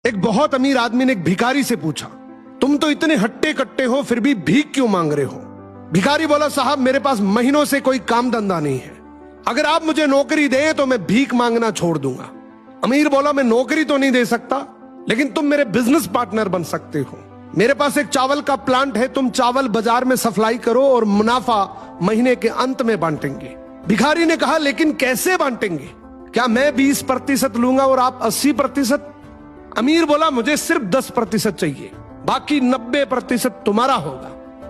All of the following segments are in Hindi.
एक बहुत अमीर आदमी ने एक भिखारी से पूछा, तुम तो इतने हट्टे कट्टे हो फिर भी भीख क्यों मांग रहे हो? भिखारी बोला, साहब मेरे पास महीनों से कोई काम धंधा नहीं है, अगर आप मुझे नौकरी दें तो मैं भीख मांगना छोड़ दूंगा। अमीर बोला, मैं नौकरी तो नहीं दे सकता, लेकिन तुम मेरे बिजनेस पार्टनर बन सकते हो। मेरे पास एक चावल का प्लांट है, तुम चावल बाजार में सप्लाई करो और मुनाफा महीने के अंत में बांटेंगे। भिखारी ने कहा, लेकिन कैसे बांटेंगे? क्या मैं 20% लूंगा और आप 80%? अमीर बोला, मुझे सिर्फ 10% चाहिए, बाकी 90% तुम्हारा होगा,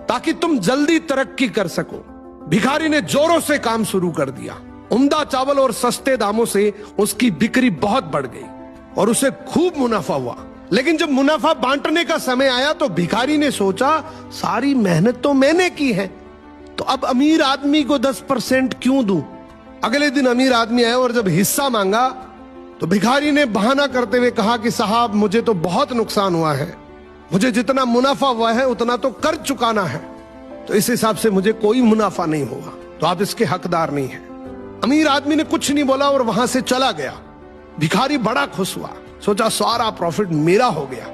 ताकि तुम जल्दी तरक्की कर सको। भिखारी ने जोरों से काम शुरू कर दिया। उम्दा चावल और सस्ते दामों से उसकी बिक्री बहुत बढ़ गई और उसे खूब मुनाफा हुआ। लेकिन जब मुनाफा बांटने का समय आया तो भिखारी ने सोचा, सारी मेहनत तो मैंने की है, तो अब अमीर आदमी को 10% क्यों दूं? अगले दिन अमीर आदमी आया और जब हिस्सा मांगा तो भिखारी ने बहाना करते हुए कहा कि साहब मुझे तो बहुत नुकसान हुआ है, मुझे जितना मुनाफा हुआ है उतना तो कर्ज चुकाना है, तो इस हिसाब से मुझे कोई मुनाफा नहीं हुआ, तो आप इसके हकदार नहीं हैं। अमीर आदमी ने कुछ नहीं बोला और वहां से चला गया। भिखारी बड़ा खुश हुआ, सोचा सारा प्रॉफिट मेरा हो गया,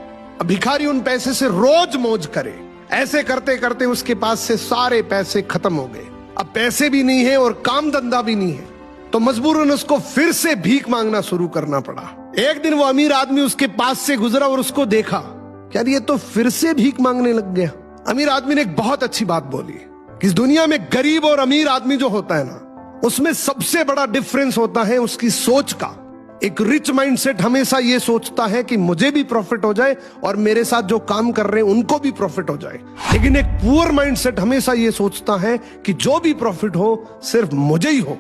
अब भिखारी उन पैसे से रोज मौज करे। ऐसे करते करते उसके पास से सारे पैसे खत्म हो गए। अब पैसे भी नहीं है और काम धंधा भी नहीं है, तो मजबूरन उसको फिर से भीख मांगना शुरू करना पड़ा। एक दिन वो अमीर आदमी उसके पास से गुजरा और उसको देखा, क्या ये तो फिर से भीख मांगने लग गया। अमीर आदमी ने एक बहुत अच्छी बात बोली कि इस दुनिया में गरीब और अमीर आदमी जो होता है ना, उसमें सबसे बड़ा डिफरेंस होता है उसकी सोच का। एक रिच माइंडसेट हमेशा ये सोचता है कि मुझे भी प्रॉफिट हो जाए और मेरे साथ जो काम कर रहे हैं उनको भी प्रॉफिट हो जाए, लेकिन एक पुअर माइंडसेट हमेशा ये सोचता है कि जो भी प्रॉफिट हो सिर्फ मुझे ही हो।